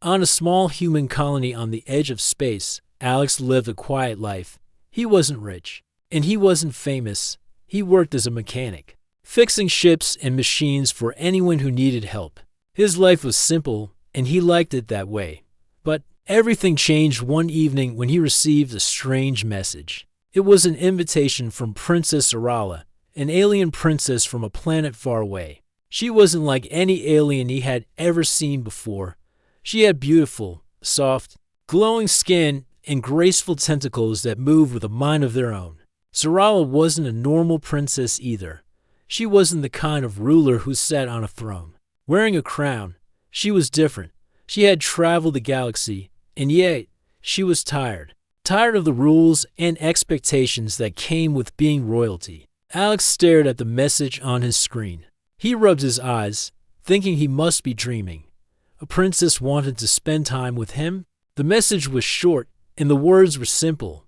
On a small human colony on the edge of space, Alex lived a quiet life. He wasn't rich, and he wasn't famous. He worked as a mechanic, fixing ships and machines for anyone who needed help. His life was simple, and he liked it that way. But everything changed one evening when he received a strange message. It was an invitation from Princess Arala, an alien princess from a planet far away. She wasn't like any alien he had ever seen before. She had beautiful, soft, glowing skin and graceful tentacles that moved with a mind of their own. Sarala wasn't a normal princess either. She wasn't the kind of ruler who sat on a throne, wearing a crown. She was different. She had traveled the galaxy, and yet she was tired. Tired of the rules and expectations that came with being royalty. Alex stared at the message on his screen. He rubbed his eyes, thinking he must be dreaming. A princess wanted to spend time with him? The message was short, and the words were simple.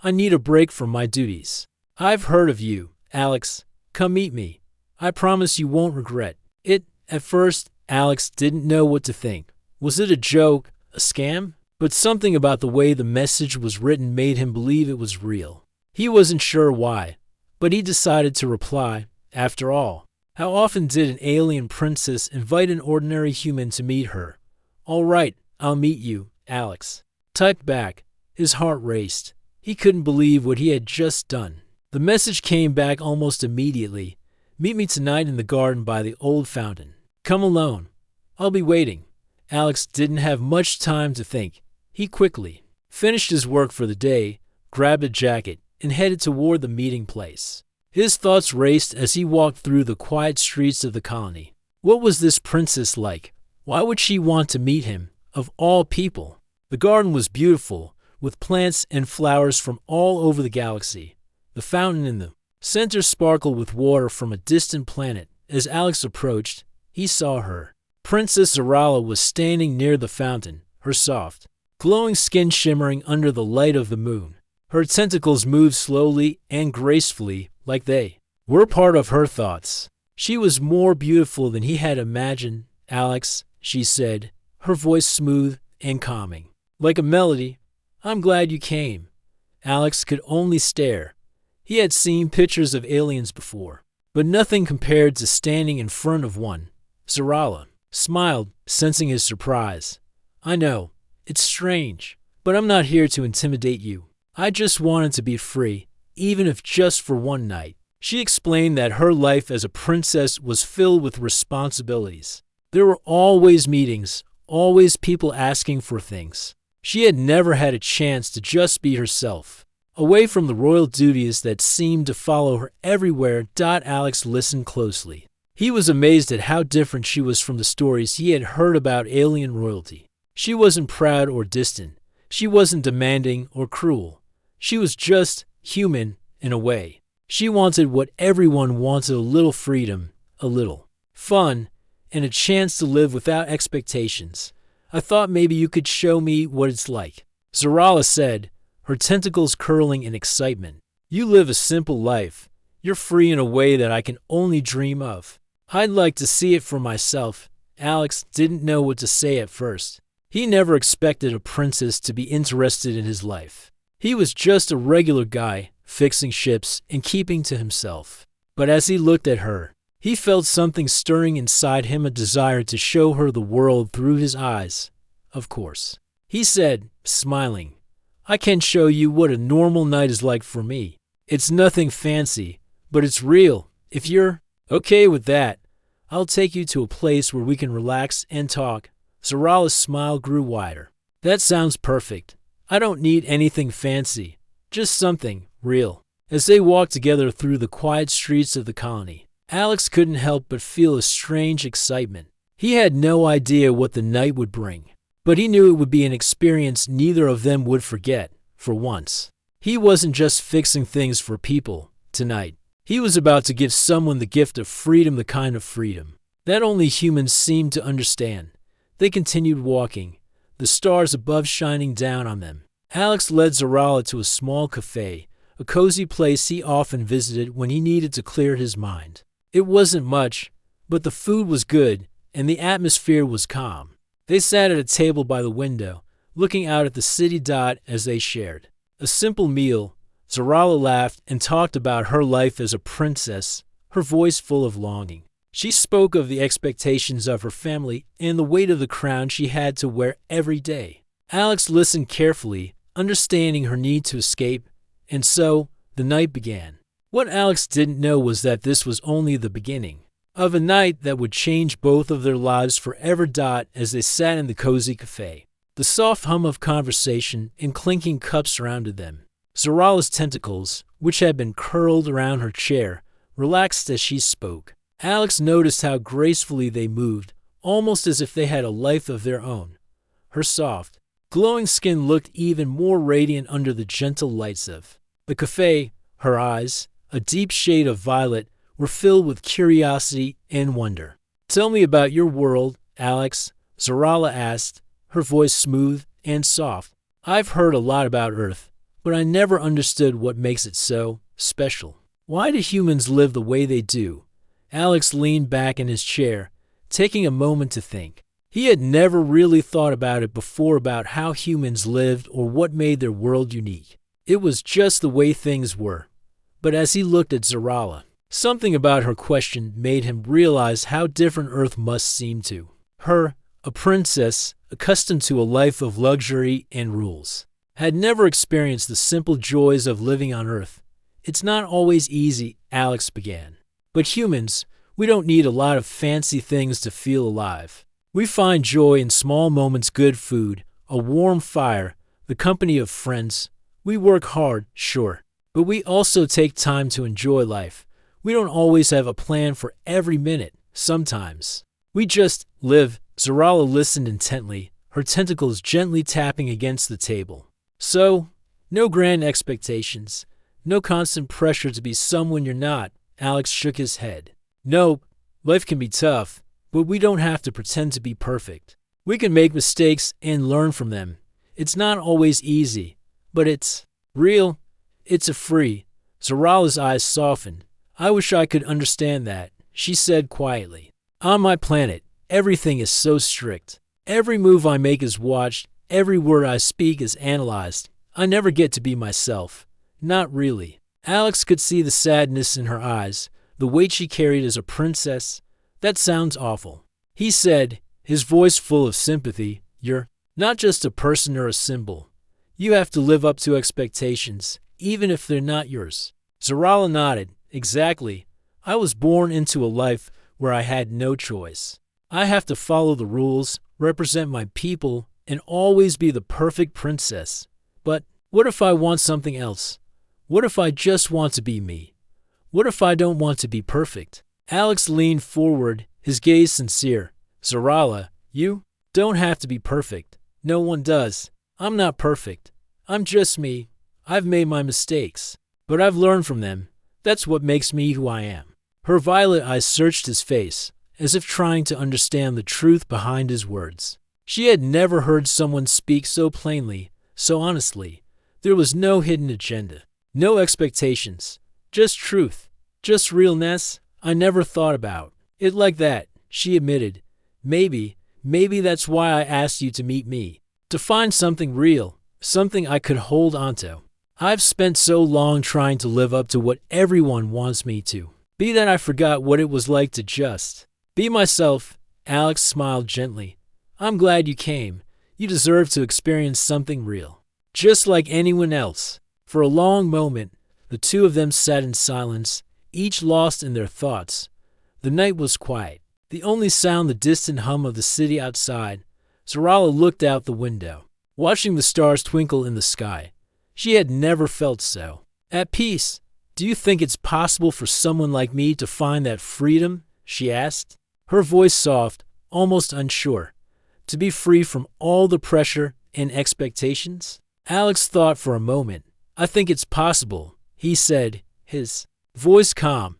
I need a break from my duties. I've heard of you, Alex. Come meet me. I promise you won't regret it. At first, Alex didn't know what to think. Was it a joke, a scam? But something about the way the message was written made him believe it was real. He wasn't sure why, but he decided to reply. After all, how often did an alien princess invite an ordinary human to meet her? All right, I'll meet you, Alex. Typed back. His heart raced. He couldn't believe what he had just done. The message came back almost immediately. Meet me tonight in the garden by the old fountain. Come alone. I'll be waiting. Alex didn't have much time to think. He quickly finished his work for the day, grabbed a jacket, and headed toward the meeting place. His thoughts raced as he walked through the quiet streets of the colony. What was this princess like? Why would she want to meet him, of all people? The garden was beautiful, with plants and flowers from all over the galaxy. The fountain in the center sparkled with water from a distant planet. As Alex approached, he saw her. Princess Zarala was standing near the fountain, her soft, glowing skin shimmering under the light of the moon. Her tentacles moved slowly and gracefully, like they were part of her thoughts. She was more beautiful than he had imagined. Alex, she said, her voice smooth and calming, like a melody. I'm glad you came. Alex could only stare. He had seen pictures of aliens before, but nothing compared to standing in front of one. Zarala smiled, sensing his surprise. I know, it's strange, but I'm not here to intimidate you. I just wanted to be free, even if just for one night. She explained that her life as a princess was filled with responsibilities. There were always meetings, always people asking for things. She had never had a chance to just be herself, away from the royal duties that seemed to follow her everywhere. Alex listened closely. He was amazed at how different she was from the stories he had heard about alien royalty. She wasn't proud or distant. She wasn't demanding or cruel. She was just human in a way. She wanted what everyone wanted: a little freedom, a little fun, and a chance to live without expectations. I thought maybe you could show me what it's like, Zarala said, her tentacles curling in excitement. You live a simple life. You're free in a way that I can only dream of. I'd like to see it for myself. Alex didn't know what to say at first. He never expected a princess to be interested in his life. He was just a regular guy, fixing ships and keeping to himself. But as he looked at her, he felt something stirring inside him, a desire to show her the world through his eyes. Of course, he said, smiling, I can show you what a normal night is like for me. It's nothing fancy, but it's real. If you're okay with that, I'll take you to a place where we can relax and talk. Zarala's smile grew wider. That sounds perfect. I don't need anything fancy, just something real. As they walked together through the quiet streets of the colony, Alex couldn't help but feel a strange excitement. He had no idea what the night would bring, but he knew it would be an experience neither of them would forget. For once, he wasn't just fixing things for people tonight. He was about to give someone the gift of freedom, the kind of freedom that only humans seemed to understand. They continued walking, the stars above shining down on them. Alex led Zarala to a small cafe, a cozy place he often visited when he needed to clear his mind. It wasn't much, but the food was good and the atmosphere was calm. They sat at a table by the window, looking out at the city dot as they shared a simple meal. Zarala laughed and talked about her life as a princess, her voice full of longing. She spoke of the expectations of her family and the weight of the crown she had to wear every day. Alex listened carefully, understanding her need to escape, and so the night began. What Alex didn't know was that this was only the beginning of a night that would change both of their lives forever. As they sat in the cozy cafe, the soft hum of conversation and clinking cups surrounded them. Zarala's tentacles, which had been curled around her chair, relaxed as she spoke. Alex noticed how gracefully they moved, almost as if they had a life of their own. Her soft, glowing skin looked even more radiant under the gentle lights of the cafe. Her eyes, a deep shade of violet, were filled with curiosity and wonder. "Tell me about your world, Alex," Zarala asked, her voice smooth and soft. "I've heard a lot about Earth, but I never understood what makes it so special. Why do humans live the way they do?" Alex leaned back in his chair, taking a moment to think. He had never really thought about it before, about how humans lived or what made their world unique. It was just the way things were. But as he looked at Zarala, something about her question made him realize how different Earth must seem to her. A princess, accustomed to a life of luxury and rules, had never experienced the simple joys of living on Earth. "It's not always easy," Alex began. "But humans, we don't need a lot of fancy things to feel alive. We find joy in small moments: good food, a warm fire, the company of friends. We work hard, sure, but we also take time to enjoy life. We don't always have a plan for every minute. Sometimes we just live." Zarala listened intently, her tentacles gently tapping against the table. "So, no grand expectations, no constant pressure to be someone you're not." Alex shook his head. "No, life can be tough, but we don't have to pretend to be perfect. We can make mistakes and learn from them. It's not always easy, but it's real. It's a free." Zarala's eyes softened. "I wish I could understand that," she said quietly. "On my planet, everything is so strict. Every move I make is watched, every word I speak is analyzed. I never get to be myself. Not really." Alex could see the sadness in her eyes, the weight she carried as a princess. "That sounds awful," he said, his voice full of sympathy. "You're not just a person or a symbol. You have to live up to expectations, even if they're not yours." Zarala nodded. "Exactly. I was born into a life where I had no choice. I have to follow the rules, represent my people, and always be the perfect princess. But what if I want something else? What if I just want to be me? What if I don't want to be perfect?" Alex leaned forward, his gaze sincere. "Zarala, you don't have to be perfect. No one does. I'm not perfect. I'm just me. I've made my mistakes, but I've learned from them. That's what makes me who I am." Her violet eyes searched his face, as if trying to understand the truth behind his words. She had never heard someone speak so plainly, so honestly. There was no hidden agenda, no expectations, just truth, just realness. "I never thought about it like that," she admitted. Maybe that's why I asked you to meet me, to find something real, something I could hold onto. I've spent so long trying to live up to what everyone wants me to be that I forgot what it was like to just be myself." Alex smiled gently. "I'm glad you came. You deserve to experience something real, just like anyone else." For a long moment, the two of them sat in silence, each lost in their thoughts. The night was quiet, the only sound the distant hum of the city outside. Zarala looked out the window, watching the stars twinkle in the sky. She had never felt so at peace. "Do you think it's possible for someone like me to find that freedom?" she asked, her voice soft, almost unsure. "To be free from all the pressure and expectations?" Alex thought for a moment. "I think it's possible," he said, his voice calm.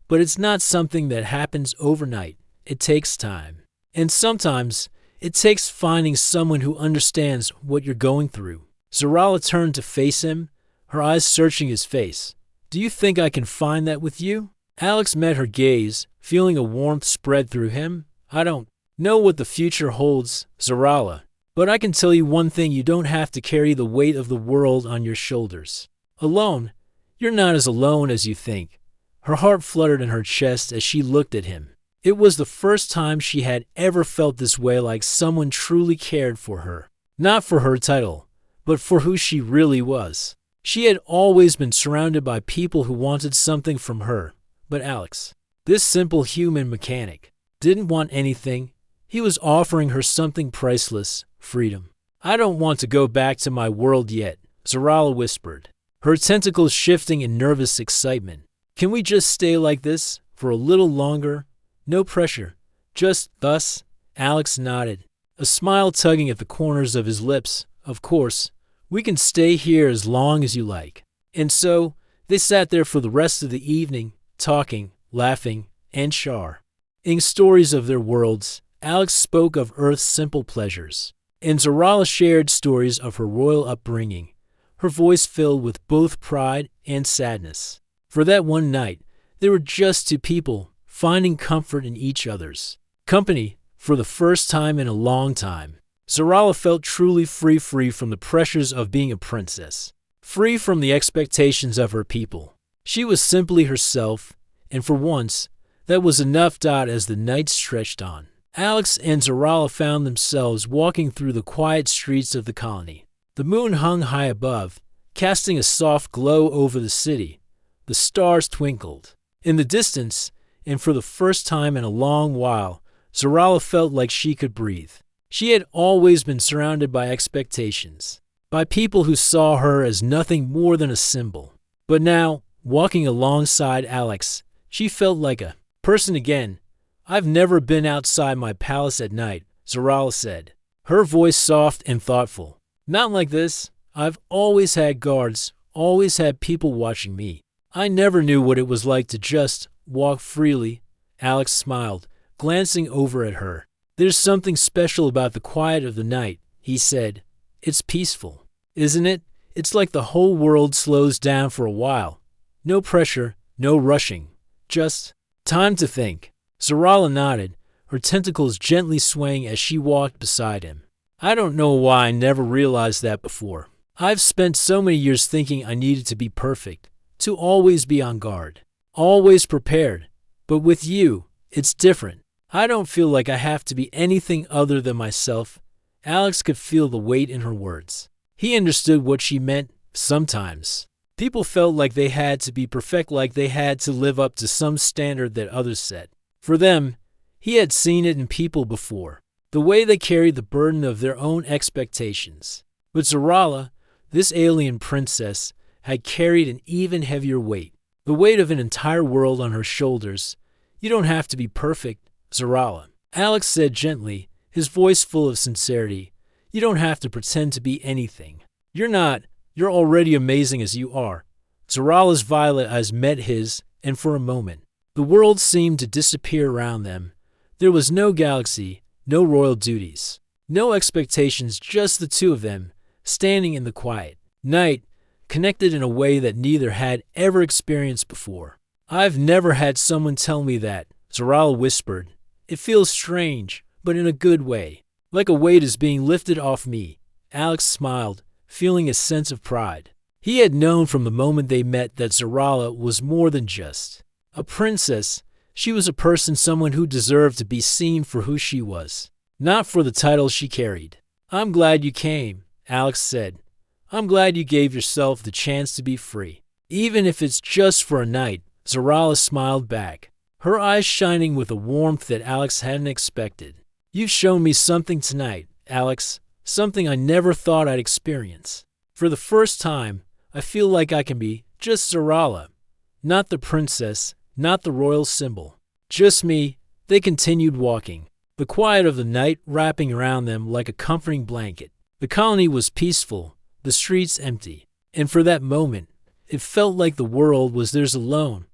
"But it's not something that happens overnight. It takes time. And sometimes it takes finding someone who understands what you're going through." Zarala turned to face him, her eyes searching his face. "Do you think I can find that with you?" Alex met her gaze, feeling a warmth spread through him. I don't know what the future holds, Zarala. But I can tell you one thing, you don't have to carry the weight of the world on your shoulders. Alone, you're not as alone as you think. Her heart fluttered in her chest as she looked at him. It was the first time she had ever felt this way, like someone truly cared for her. Not for her title, but for who she really was. She had always been surrounded by people who wanted something from her, but Alex, this simple human mechanic, didn't want anything. He was offering her something priceless, freedom. I don't want to go back to my world yet, Zarala whispered, her tentacles shifting in nervous excitement. Can we just stay like this for a little longer? No pressure. Just us? Alex nodded, a smile tugging at the corners of his lips. Of course, we can stay here as long as you like. And so, they sat there for the rest of the evening, talking, laughing, and sharing stories of their worlds. Alex spoke of Earth's simple pleasures, and Zarala shared stories of her royal upbringing, her voice filled with both pride and sadness. For that one night, they were just two people, finding comfort in each other's company for the first time in a long time. Zarala felt truly free from the pressures of being a princess, free from the expectations of her people. She was simply herself, and for once, that was enough. As the night stretched on, Alex and Zarala found themselves walking through the quiet streets of the colony. The moon hung high above, casting a soft glow over the city. The stars twinkled in the distance, and for the first time in a long while, Zarala felt like she could breathe. She had always been surrounded by expectations, by people who saw her as nothing more than a symbol. But now, walking alongside Alex, she felt like a person again. I've never been outside my palace at night, Zarala said, her voice soft and thoughtful. Not like this. I've always had guards, always had people watching me. I never knew what it was like to just walk freely. Alex smiled, glancing over at her. There's something special about the quiet of the night, he said. It's peaceful, isn't it? It's like the whole world slows down for a while. No pressure, no rushing. Just time to think. Zarala nodded, her tentacles gently swaying as she walked beside him. I don't know why I never realized that before. I've spent so many years thinking I needed to be perfect, to always be on guard, always prepared. But with you, it's different. I don't feel like I have to be anything other than myself. Alex could feel the weight in her words. He understood what she meant. Sometimes people felt like they had to be perfect, like they had to live up to some standard that others set. For them, he had seen it in people before, the way they carried the burden of their own expectations. But Zarala, this alien princess, had carried an even heavier weight, the weight of an entire world on her shoulders. You don't have to be perfect, Zarala, Alex said gently, his voice full of sincerity. You don't have to pretend to be anything. You're not. You're already amazing as you are. Zarala's violet eyes met his, and for a moment, the world seemed to disappear around them. There was no galaxy, no royal duties, no expectations, just the two of them, standing in the quiet night, connected in a way that neither had ever experienced before. I've never had someone tell me that, Zarala whispered. It feels strange, but in a good way, like a weight is being lifted off me. Alex smiled, feeling a sense of pride. He had known from the moment they met that Zarala was more than just a princess. She was a person, someone who deserved to be seen for who she was, not for the title she carried. I'm glad you came, Alex said. I'm glad you gave yourself the chance to be free. Even if it's just for a night, Zarala smiled back, her eyes shining with a warmth that Alex hadn't expected. You've shown me something tonight, Alex, something I never thought I'd experience. For the first time, I feel like I can be just Zarala, not the princess, not the royal symbol. Just me. They continued walking, the quiet of the night wrapping around them like a comforting blanket. The colony was peaceful, the streets empty, and for that moment, it felt like the world was theirs alone.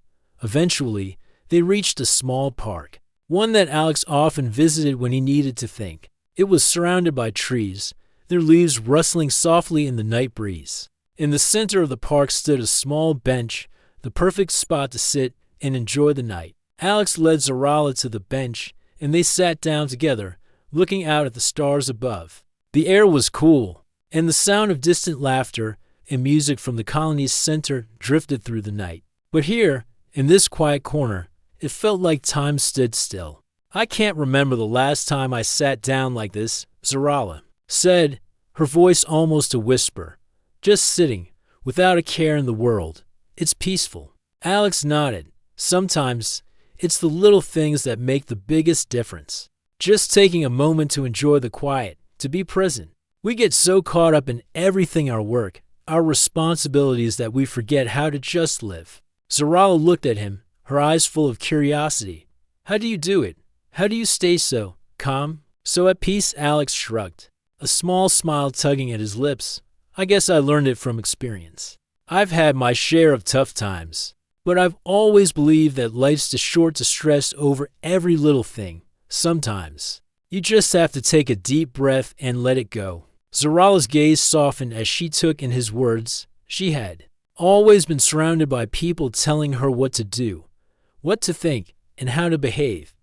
Eventually, they reached a small park, one that Alex often visited when he needed to think. It was surrounded by trees, their leaves rustling softly in the night breeze. In the center of the park stood a small bench, the perfect spot to sit and enjoy the night. Alex led Zarala to the bench, and they sat down together, looking out at the stars above. The air was cool, and the sound of distant laughter and music from the colony's center drifted through the night. But here, in this quiet corner, it felt like time stood still. "I can't remember the last time I sat down like this," Zarala said, her voice almost a whisper. "Just sitting, without a care in the world. It's peaceful." Alex nodded. "Sometimes, it's the little things that make the biggest difference. Just taking a moment to enjoy the quiet, to be present. We get so caught up in everything, our work, our responsibilities, that we forget how to just live." Zarala looked at him, her eyes full of curiosity. "How do you do it? How do you stay so calm, so at peace?" Alex shrugged, a small smile tugging at his lips. "I guess I learned it from experience. I've had my share of tough times, but I've always believed that life's too short to stress over every little thing. Sometimes, you just have to take a deep breath and let it go." Zarala's gaze softened as she took in his words. She had always been surrounded by people telling her what to do, what to think, and how to behave.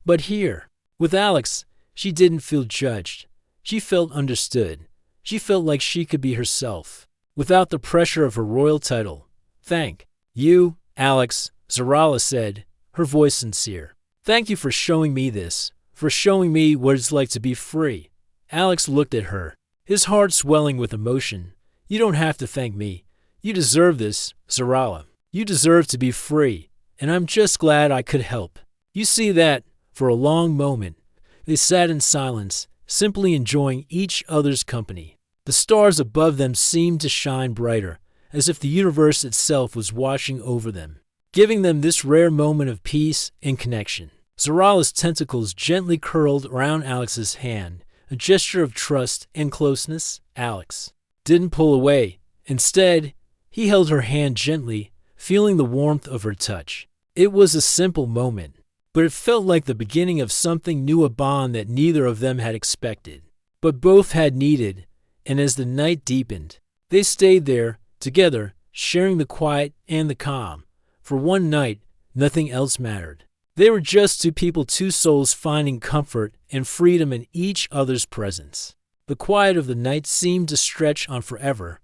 But here, with Alex, she didn't feel judged. She felt understood. She felt like she could be herself, without the pressure of her royal title. "Thank you, Alex," Zarala said, her voice sincere. "Thank you for showing me this, for showing me what it's like to be free." Alex looked at her, his heart swelling with emotion. "You don't have to thank me. You deserve this, Zarala. You deserve to be free, and I'm just glad I could help." "You see that?" For a long moment, they sat in silence, simply enjoying each other's company. The stars above them seemed to shine brighter, as if the universe itself was watching over them, giving them this rare moment of peace and connection. Zarala's tentacles gently curled around Alex's hand, a gesture of trust and closeness. Alex didn't pull away. Instead, he held her hand gently, feeling the warmth of her touch. It was a simple moment, but it felt like the beginning of something new, a bond that neither of them had expected, but both had needed. And as the night deepened, they stayed there, together, sharing the quiet and the calm. For one night, nothing else mattered. They were just two people, two souls finding comfort and freedom in each other's presence. The quiet of the night seemed to stretch on forever.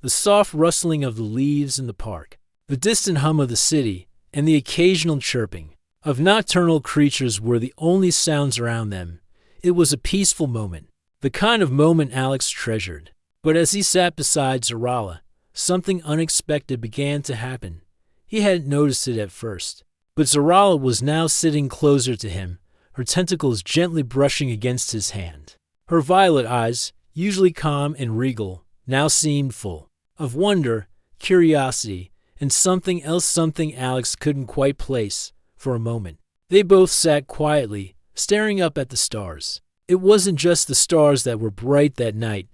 The soft rustling of the leaves in the park, the distant hum of the city, and the occasional chirping of nocturnal creatures were the only sounds around them. It was a peaceful moment, the kind of moment Alex treasured. But as he sat beside Zarala, something unexpected began to happen. He hadn't noticed it at first, but Zarala was now sitting closer to him, her tentacles gently brushing against his hand. Her violet eyes, usually calm and regal, now seemed full of wonder, curiosity, and something else, something Alex couldn't quite place. For a moment, they both sat quietly, staring up at the stars. It wasn't just the stars that were bright that night.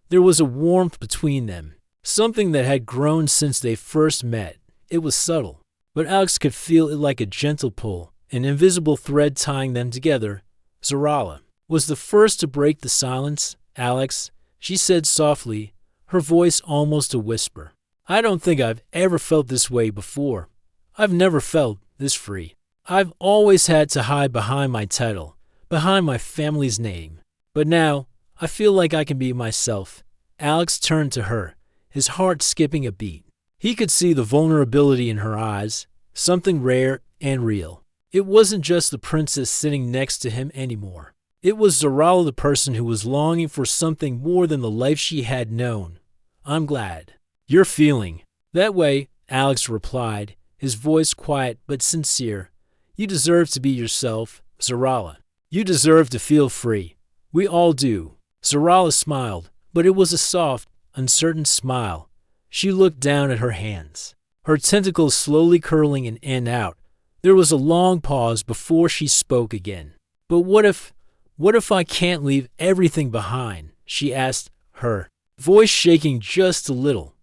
There was a warmth between them, something that had grown since they first met. It was subtle, but Alex could feel it like a gentle pull, an invisible thread tying them together. Zarala was the first to break the silence. "Alex," she said softly, her voice almost a whisper. "I don't think I've ever felt this way before. I've never felt this free. I've always had to hide behind my title, behind my family's name. But now, I feel like I can be myself." Alex turned to her, his heart skipping a beat. He could see the vulnerability in her eyes, something rare and real. It wasn't just the princess sitting next to him anymore. It was Zarala, the person who was longing for something more than the life she had known. "I'm glad you're feeling that way," Alex replied, his voice quiet but sincere. "You deserve to be yourself, Zarala. You deserve to feel free. We all do." Zarala smiled, but it was a soft, uncertain smile. She looked down at her hands, her tentacles slowly curling in and out. There was a long pause before she spoke again. "But what if I can't leave everything behind?" she asked, her voice shaking just a little.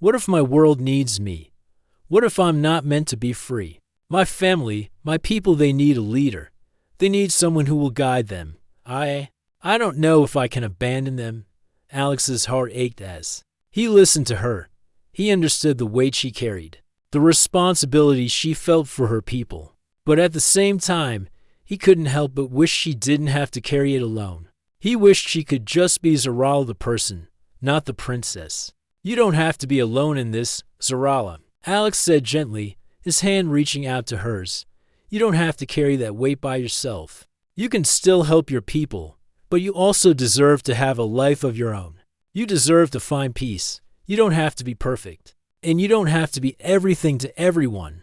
"What if my world needs me? What if I'm not meant to be free? My family, my people, they need a leader. They need someone who will guide them. I don't know if I can abandon them." Alex's heart ached as he listened to her. He understood the weight she carried, the responsibility she felt for her people. But at the same time, he couldn't help but wish she didn't have to carry it alone. He wished she could just be Zarala the person, not the princess. "You don't have to be alone in this, Zarala," Alex said gently, his hand reaching out to hers. "You don't have to carry that weight by yourself. You can still help your people, but you also deserve to have a life of your own. You deserve to find peace. You don't have to be perfect. And you don't have to be everything to everyone."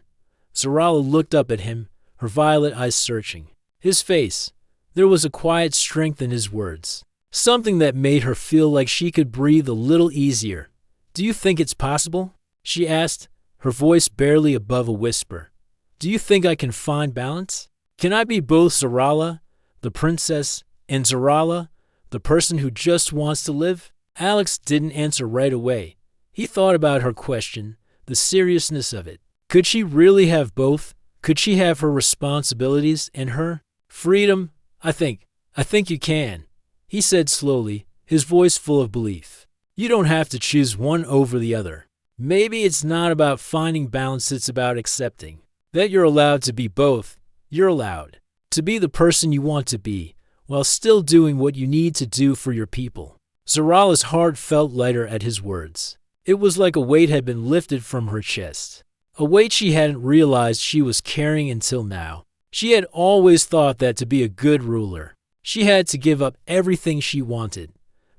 Zarala looked up at him, her violet eyes searching his face. There was a quiet strength in his words, something that made her feel like she could breathe a little easier. "Do you think it's possible?" she asked, her voice barely above a whisper. "Do you think I can find balance? Can I be both Zarala, the princess, and Zarala, the person who just wants to live?" Alex didn't answer right away. He thought about her question, the seriousness of it. Could she really have both? Could she have her responsibilities and her freedom? I think you can," he said slowly, his voice full of belief. "You don't have to choose one over the other. Maybe it's not about finding balance, it's about accepting that you're allowed to be both. You're allowed to be the person you want to be, while still doing what you need to do for your people." Zarala's heart felt lighter at his words. It was like a weight had been lifted from her chest, a weight she hadn't realized she was carrying until now. She had always thought that to be a good ruler, she had to give up everything she wanted.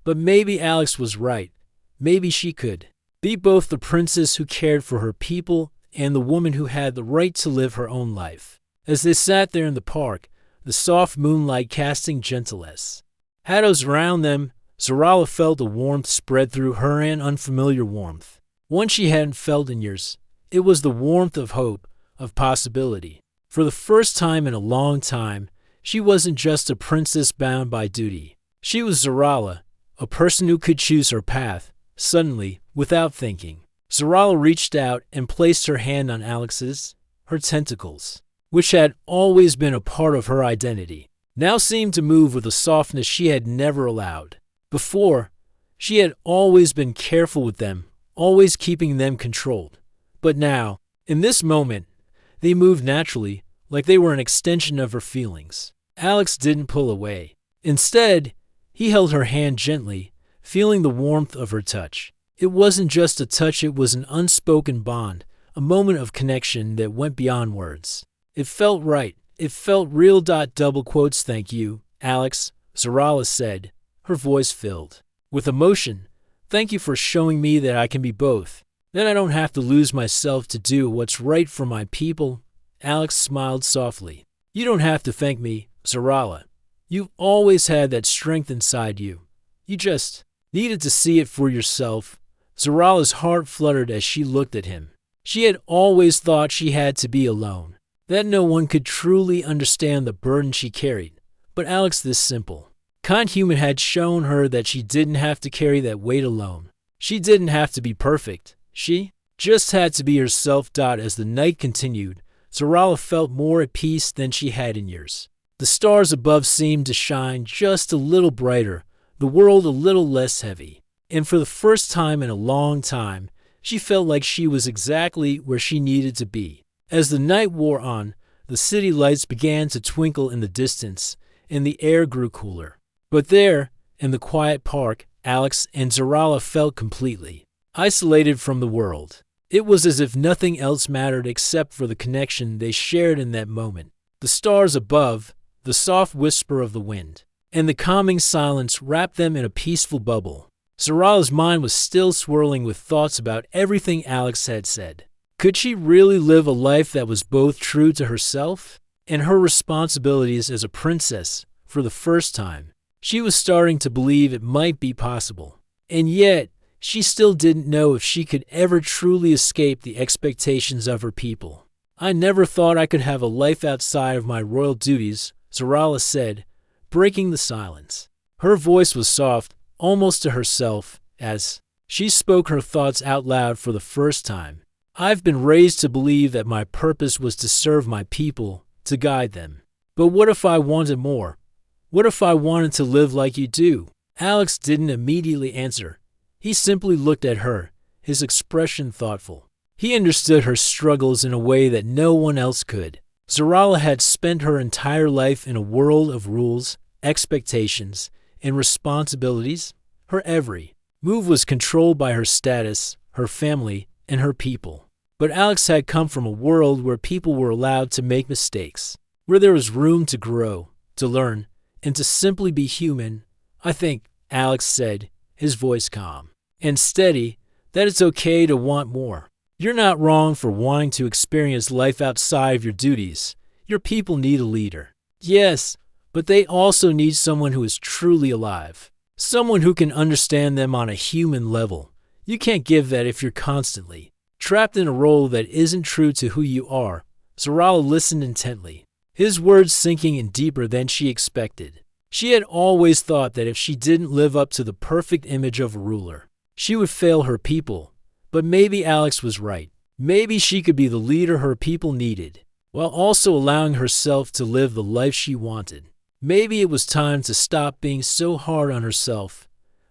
But maybe Alex was right. Maybe she could be both the princess who cared for her people and the woman who had the right to live her own life. As they sat there in the park, the soft moonlight casting gentle shadows around them, Zarala felt a warmth spread through her, an unfamiliar warmth, one she hadn't felt in years. It was the warmth of hope, of possibility. For the first time in a long time, she wasn't just a princess bound by duty. She was Zarala, a person who could choose her path. Suddenly, without thinking, Zarala reached out and placed her hand on Alex's. Her tentacles, which had always been a part of her identity, now seemed to move with a softness she had never allowed. Before, she had always been careful with them, always keeping them controlled. But now, in this moment, they moved naturally, like they were an extension of her feelings. Alex didn't pull away. Instead, he held her hand gently, feeling the warmth of her touch. It wasn't just a touch, it was an unspoken bond, a moment of connection that went beyond words. It felt right. It felt real. Double quotes. "Thank you, Alex," Zarala said, her voice filled with emotion. "Thank you for showing me that I can be both, that I don't have to lose myself to do what's right for my people." Alex smiled softly. "You don't have to thank me, Zarala. You've always had that strength inside you. You just needed to see it for yourself." Zarala's heart fluttered as she looked at him. She had always thought she had to be alone, that no one could truly understand the burden she carried. But Alex, this simple, kind human, had shown her that she didn't have to carry that weight alone. She didn't have to be perfect. She just had to be herself. As the night continued, Zarala felt more at peace than she had in years. The stars above seemed to shine just a little brighter, the world a little less heavy. And for the first time in a long time, she felt like she was exactly where she needed to be. As the night wore on, the city lights began to twinkle in the distance, and the air grew cooler. But there, in the quiet park, Alex and Zarala felt completely isolated from the world. It was as if nothing else mattered except for the connection they shared in that moment. The stars above, the soft whisper of the wind, and the calming silence wrapped them in a peaceful bubble. Zarala's mind was still swirling with thoughts about everything Alex had said. Could she really live a life that was both true to herself and her responsibilities as a princess? For the first time, she was starting to believe it might be possible. And yet, she still didn't know if she could ever truly escape the expectations of her people. "I never thought I could have a life outside of my royal duties," Zarala said, breaking the silence. Her voice was soft, almost to herself, as she spoke her thoughts out loud for the first time. "I've been raised to believe that my purpose was to serve my people, to guide them. But what if I wanted more? What if I wanted to live like you do?" Alex didn't immediately answer. He simply looked at her, his expression thoughtful. He understood her struggles in a way that no one else could. Zarala had spent her entire life in a world of rules, expectations, and responsibilities. Her every move was controlled by her status, her family, and her people. But Alex had come from a world where people were allowed to make mistakes, where there was room to grow, to learn, and to simply be human. I think, Alex said, his voice calm and steady, that it's okay to want more. You're not wrong for wanting to experience life outside of your duties. Your people need a leader. Yes, but they also need someone who is truly alive. Someone who can understand them on a human level. You can't give that if you're constantly trapped in a role that isn't true to who you are. Zarala listened intently, his words sinking in deeper than she expected. She had always thought that if she didn't live up to the perfect image of a ruler, she would fail her people. But maybe Alex was right. Maybe she could be the leader her people needed, while also allowing herself to live the life she wanted. Maybe it was time to stop being so hard on herself.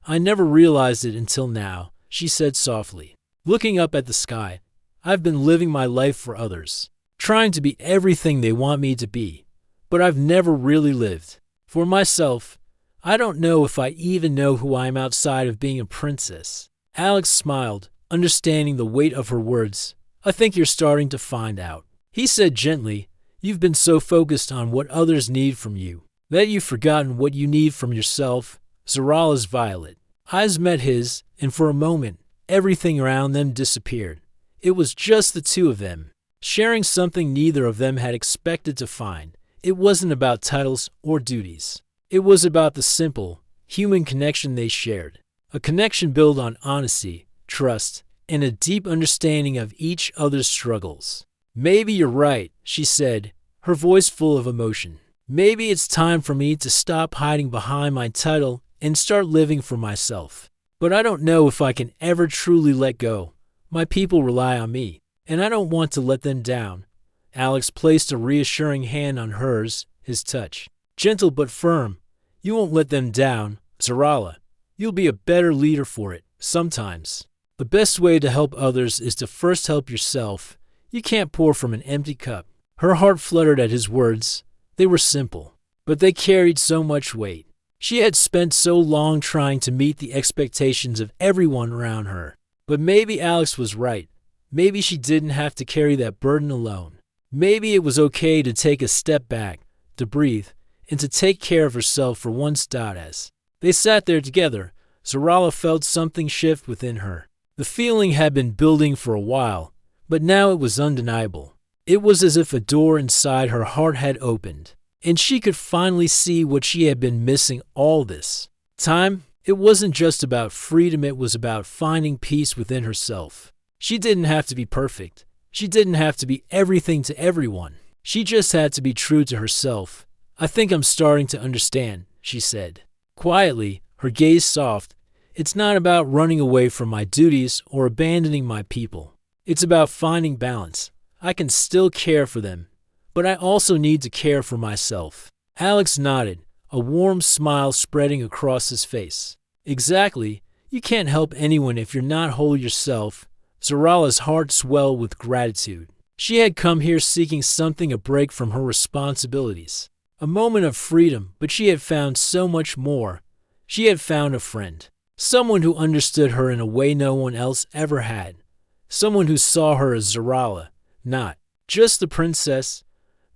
I never realized it until now, she said softly, looking up at the sky. I've been living my life for others, trying to be everything they want me to be, but I've never really lived. For myself, I don't know if I even know who I am outside of being a princess. Alex smiled, understanding the weight of her words. I think you're starting to find out, he said gently. You've been so focused on what others need from you that you've forgotten what you need from yourself. Zarala's violet eyes met his, and for a moment, everything around them disappeared. It was just the two of them, sharing something neither of them had expected to find. It wasn't about titles or duties. It was about the simple, human connection they shared. A connection built on honesty, trust, and a deep understanding of each other's struggles. Maybe you're right, she said, her voice full of emotion. Maybe it's time for me to stop hiding behind my title and start living for myself. But I don't know if I can ever truly let go. My people rely on me, and I don't want to let them down. Alex placed a reassuring hand on hers, his touch gentle but firm. You won't let them down, Zarala. You'll be a better leader for it, sometimes. The best way to help others is to first help yourself. You can't pour from an empty cup. Her heart fluttered at his words. They were simple, but they carried so much weight. She had spent so long trying to meet the expectations of everyone around her. But maybe Alex was right. Maybe she didn't have to carry that burden alone. Maybe it was okay to take a step back, to breathe, and to take care of herself for once. As they sat there together, Zarala felt something shift within her. The feeling had been building for a while, but now it was undeniable. It was as if a door inside her heart had opened, and she could finally see what she had been missing all this time. It wasn't just about freedom, it was about finding peace within herself. She didn't have to be perfect. She didn't have to be everything to everyone. She just had to be true to herself. I think I'm starting to understand, she said. Quietly, her gaze soft. It's not about running away from my duties or abandoning my people. It's about finding balance. I can still care for them, but I also need to care for myself. Alex nodded, a warm smile spreading across his face. Exactly. You can't help anyone if you're not whole yourself. Zarala's heart swelled with gratitude. She had come here seeking something, a break from her responsibilities. A moment of freedom, but she had found so much more. She had found a friend. Someone who understood her in a way no one else ever had. Someone who saw her as Zarala, not just the princess.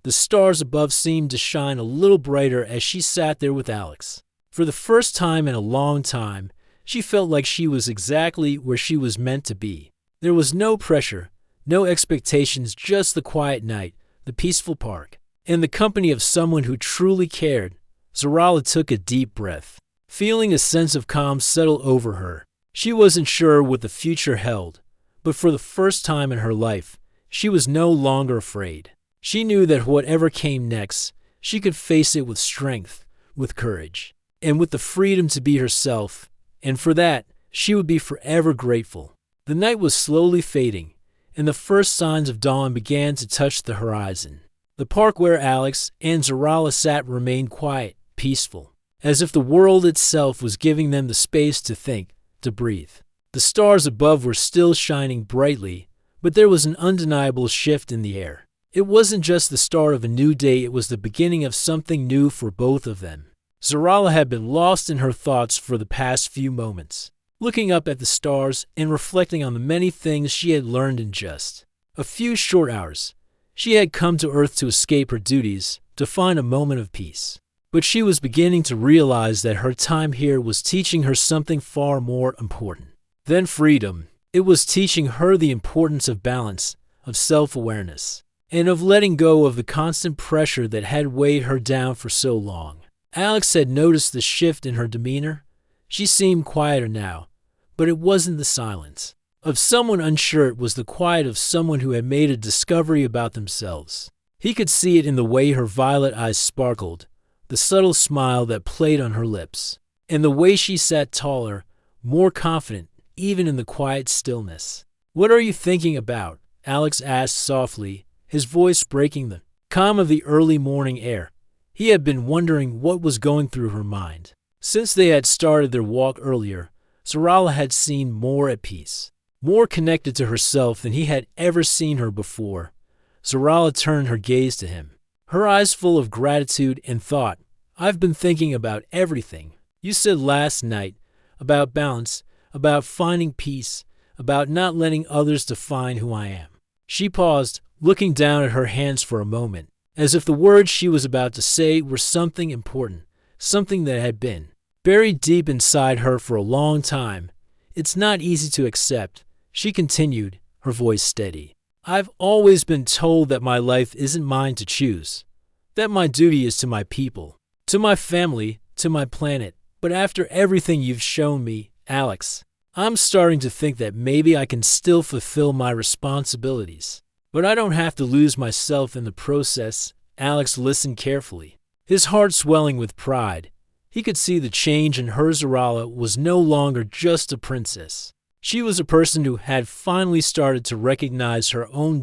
The stars above seemed to shine a little brighter as she sat there with Alex. For the first time in a long time, she felt like she was exactly where she was meant to be. There was no pressure, no expectations, just the quiet night, the peaceful park, and the company of someone who truly cared. Zarala took a deep breath, feeling a sense of calm settle over her. She wasn't sure what the future held, but for the first time in her life, she was no longer afraid. She knew that whatever came next, she could face it with strength, with courage, and with the freedom to be herself, and for that, she would be forever grateful. The night was slowly fading, and the first signs of dawn began to touch the horizon. The park where Alex and Zarala sat remained quiet, peaceful, as if the world itself was giving them the space to think, to breathe. The stars above were still shining brightly, but there was an undeniable shift in the air. It wasn't just the start of a new day, it was the beginning of something new for both of them. Zarala had been lost in her thoughts for the past few moments, looking up at the stars and reflecting on the many things she had learned in just a few short hours. She had come to Earth to escape her duties, to find a moment of peace. But she was beginning to realize that her time here was teaching her something far more important than freedom. It was teaching her the importance of balance, of self-awareness, and of letting go of the constant pressure that had weighed her down for so long. Alex had noticed the shift in her demeanor. She seemed quieter now, but it wasn't the silence of someone unsure, it was the quiet of someone who had made a discovery about themselves. He could see it in the way her violet eyes sparkled, the subtle smile that played on her lips, and the way she sat taller, more confident, even in the quiet stillness. "What are you thinking about?" Alex asked softly, his voice breaking the calm of the early morning air. He had been wondering what was going through her mind. Since they had started their walk earlier, Zarala had seemed more at peace, more connected to herself than he had ever seen her before. Zarala turned her gaze to him, her eyes full of gratitude and thought. "I've been thinking about everything you said last night, about balance, about finding peace, about not letting others define who I am." She paused, looking down at her hands for a moment, as if the words she was about to say were something important, something that had been buried deep inside her for a long time. "It's not easy to accept," she continued, her voice steady. "I've always been told that my life isn't mine to choose, that my duty is to my people, to my family, to my planet. But after everything you've shown me, Alex, I'm starting to think that maybe I can still fulfill my responsibilities. But I don't have to lose myself in the process." Alex listened carefully, his heart swelling with pride. He could see the change in her. Zarala was no longer just a princess. She was a person who had finally started to recognize her own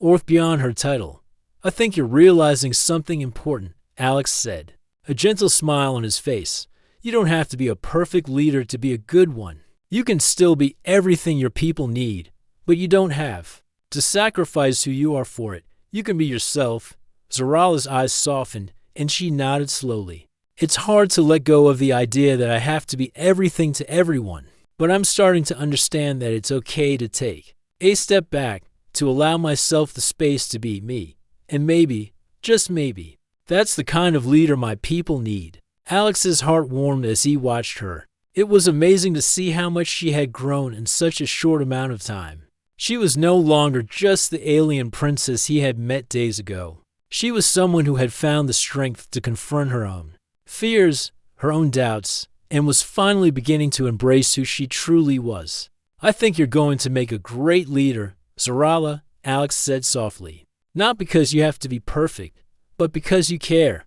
worth beyond her title. "I think you're realizing something important," Alex said, a gentle smile on his face. "You don't have to be a perfect leader to be a good one. You can still be everything your people need, but you don't have to sacrifice who you are for it. You can be yourself." Zarala's eyes softened, and she nodded slowly. "It's hard to let go of the idea that I have to be everything to everyone, but I'm starting to understand that it's okay to take a step back, to allow myself the space to be me. And maybe, just maybe, that's the kind of leader my people need." Alex's heart warmed as he watched her. It was amazing to see how much she had grown in such a short amount of time. She was no longer just the alien princess he had met days ago. She was someone who had found the strength to confront her own fears, her own doubts, and was finally beginning to embrace who she truly was. "I think you're going to make a great leader, Zarala," Alex said softly. "Not because you have to be perfect, but because you care.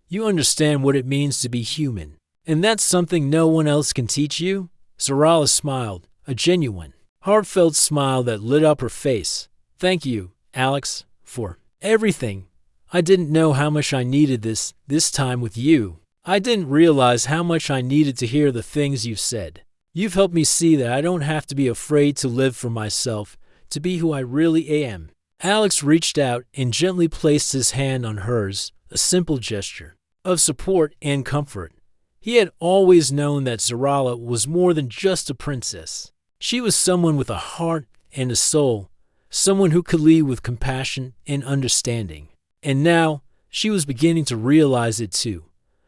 You understand what it means to be human. And that's something no one else can teach you." Zarala smiled, a genuine, heartfelt smile that lit up her face. "Thank you, Alex, for everything. I didn't know how much I needed this time with you. I didn't realize how much I needed to hear the things you've said. You've helped me see that I don't have to be afraid to live for myself, to be who I really am." Alex reached out and gently placed his hand on hers, a simple gesture of support and comfort. He had always known that Zarala was more than just a princess. She was someone with a heart and a soul, someone who could lead with compassion and understanding. And now, she was beginning to realize it too.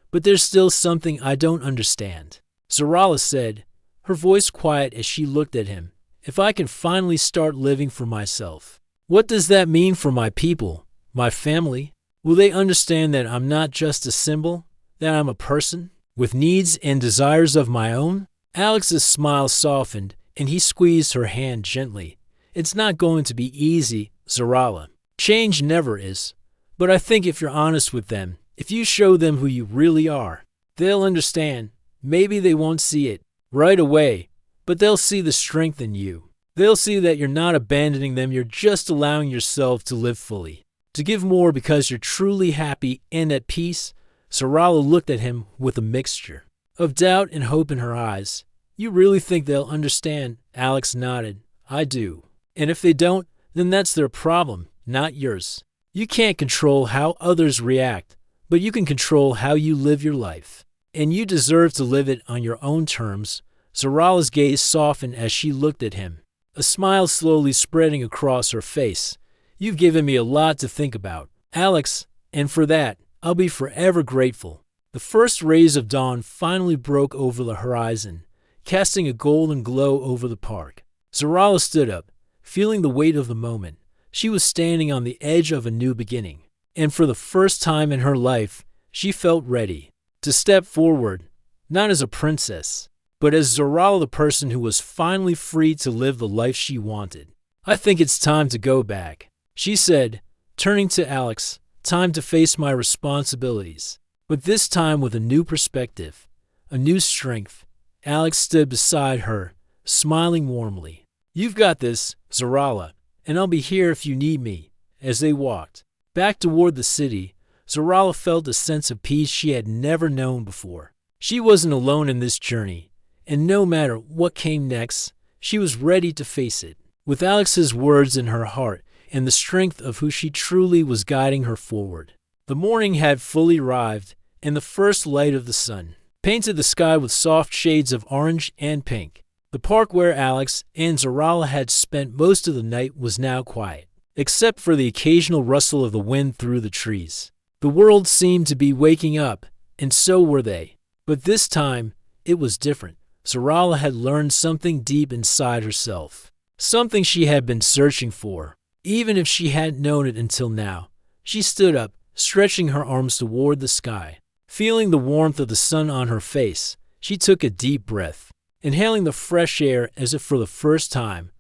"But there's still something I don't understand," Zarala said, her voice quiet as she looked at him. "If I can finally start living for myself, what does that mean for my people, my family? Will they understand that I'm not just a symbol, that I'm a person with needs and desires of my own?" Alex's smile softened, and he squeezed her hand gently. "It's not going to be easy, Zarala. Change never is. But I think if you're honest with them, if you show them who you really are, they'll understand. Maybe they won't see it right away, but they'll see the strength in you. They'll see that you're not abandoning them, you're just allowing yourself to live fully, to give more because you're truly happy and at peace." Zarala looked at him with a mixture of doubt and hope in her eyes. "You really think they'll understand?" Alex nodded. "I do. And if they don't, then that's their problem, not yours." You can't control how others react, but you can control how you live your life. And you deserve to live it on your own terms. Zarala's gaze softened as she looked at him, a smile slowly spreading across her face. You've given me a lot to think about, Alex, and for that, I'll be forever grateful. The first rays of dawn finally broke over the horizon, casting a golden glow over the park. Zarala stood up, feeling the weight of the moment. She was standing on the edge of a new beginning, and for the first time in her life, she felt ready to step forward, not as a princess, but as Zarala, the person who was finally free to live the life she wanted. I think it's time to go back, she said, turning to Alex. Time to face my responsibilities, but this time with a new perspective, a new strength. Alex stood beside her, smiling warmly. You've got this, Zarala, and I'll be here if you need me. As they walked back toward the city, Zarala felt a sense of peace she had never known before. She wasn't alone in this journey, and no matter what came next, she was ready to face it, with Alex's words in her heart and the strength of who she truly was guiding her forward. The morning had fully arrived, and the first light of the sun painted the sky with soft shades of orange and pink. The park where Alex and Zarala had spent most of the night was now quiet, except for the occasional rustle of the wind through the trees. The world seemed to be waking up, and so were they. But this time, it was different. Zarala had learned something deep inside herself, something she had been searching for, even if she hadn't known it until now. She stood up, stretching her arms toward the sky. Feeling the warmth of the sun on her face, she took a deep breath, inhaling the fresh air as if for the first time.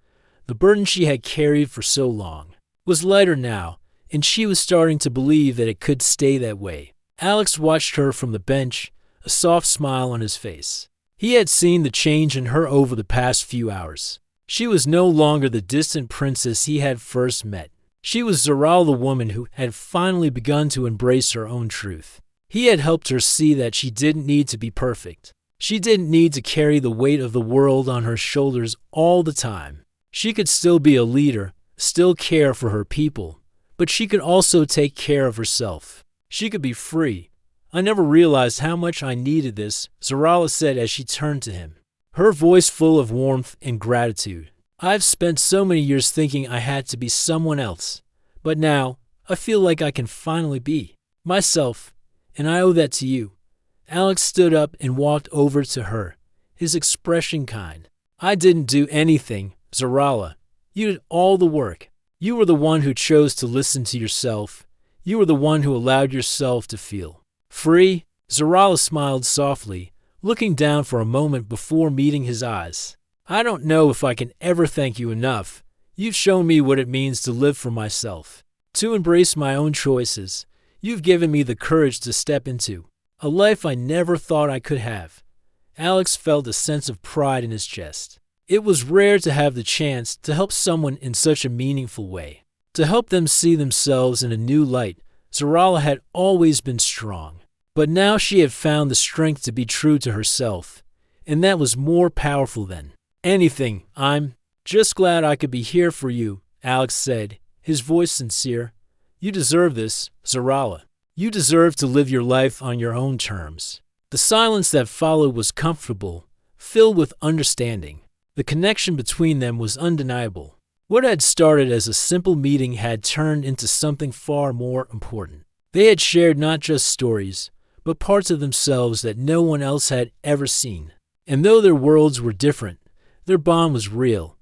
The burden she had carried for so long was lighter now, and she was starting to believe that it could stay that way. Alex watched her from the bench, a soft smile on his face. He had seen the change in her over the past few hours. She was no longer the distant princess he had first met. She was Zarala, the woman who had finally begun to embrace her own truth. He had helped her see that she didn't need to be perfect. She didn't need to carry the weight of the world on her shoulders all the time. She could still be a leader, still care for her people, but she could also take care of herself. She could be free. I never realized how much I needed this, Zarala said as she turned to him, her voice full of warmth and gratitude. I've spent so many years thinking I had to be someone else, but now I feel like I can finally be myself, and I owe that to you. Alex stood up and walked over to her, his expression kind. I didn't do anything, Zarala. You did all the work. You were the one who chose to listen to yourself. You were the one who allowed yourself to feel free. Zarala smiled softly, looking down for a moment before meeting his eyes. I don't know if I can ever thank you enough. You've shown me what it means to live for myself, to embrace my own choices. You've given me the courage to step into a life I never thought I could have. Alex felt a sense of pride in his chest. It was rare to have the chance to help someone in such a meaningful way, to help them see themselves in a new light. Zarala had always been strong, but now she had found the strength to be true to herself, and that was more powerful than anything. I'm just glad I could be here for you, Alex said, his voice sincere. You deserve this, Zarala. You deserve to live your life on your own terms. The silence that followed was comfortable, filled with understanding. The connection between them was undeniable. What had started as a simple meeting had turned into something far more important. They had shared not just stories, but parts of themselves that no one else had ever seen. And though their worlds were different, their bond was real.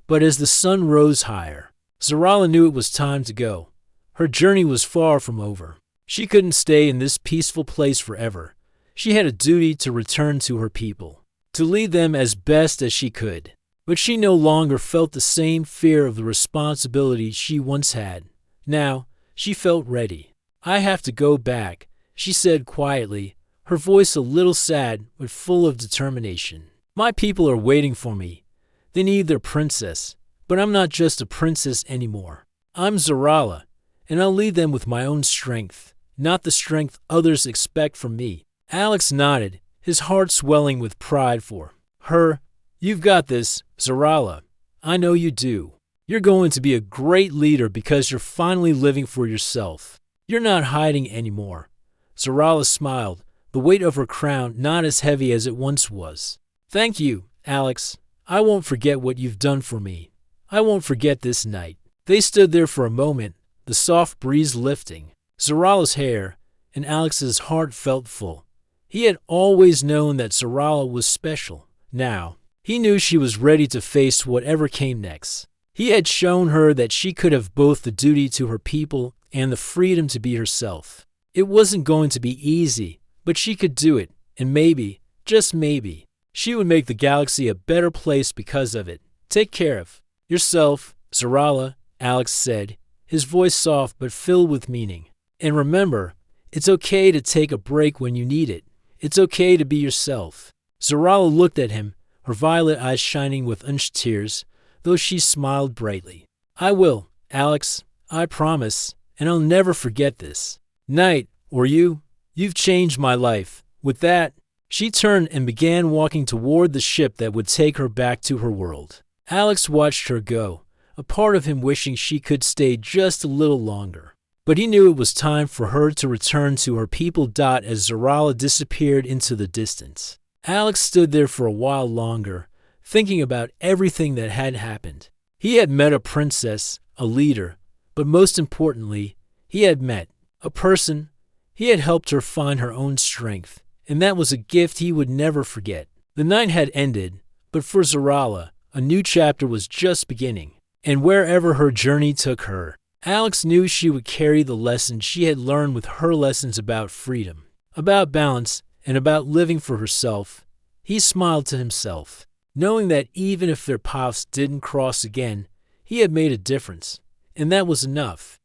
But as the sun rose higher, Zarala knew it was time to go. Her journey was far from over. She couldn't stay in this peaceful place forever. She had a duty to return to her people, to lead them as best as she could. But she no longer felt the same fear of the responsibility she once had. Now, she felt ready. I have to go back, she said quietly, her voice a little sad but full of determination. My people are waiting for me. They need their princess, but I'm not just a princess anymore. I'm Zarala, and I'll lead them with my own strength, not the strength others expect from me. Alex nodded, his heart swelling with pride for her. You've got this, Zarala. I know you do. You're going to be a great leader because you're finally living for yourself. You're not hiding anymore." Zarala smiled, the weight of her crown not as heavy as it once was. "Thank you, Alex. I won't forget what you've done for me. I won't forget this night." They stood there for a moment, the soft breeze lifting Zarala's hair, and Alex's heart felt full. He had always known that Zarala was special. Now, he knew she was ready to face whatever came next. He had shown her that she could have both the duty to her people and the freedom to be herself. It wasn't going to be easy, but she could do it, and maybe, just maybe, she would make the galaxy a better place because of it. "Take care of yourself, Zarala," Alex said, his voice soft but filled with meaning. "And remember, it's okay to take a break when you need it. It's okay to be yourself." Zarala looked at him, her violet eyes shining with unshed tears, though she smiled brightly. "I will, Alex, I promise, and I'll never forget this night, or you. You've changed my life." With that, she turned and began walking toward the ship that would take her back to her world. Alex watched her go, a part of him wishing she could stay just a little longer. But he knew it was time for her to return to her people. As Zarala disappeared into the distance, Alex stood there for a while longer, thinking about everything that had happened. He had met a princess, a leader, but most importantly, he had met a person. He had helped her find her own strength, and that was a gift he would never forget. The night had ended, but for Zarala, a new chapter was just beginning. And wherever her journey took her, Alex knew she would carry the lessons she had learned with her lessons about freedom, about balance, and about living for herself. He smiled to himself, knowing that even if their paths didn't cross again, he had made a difference, and that was enough.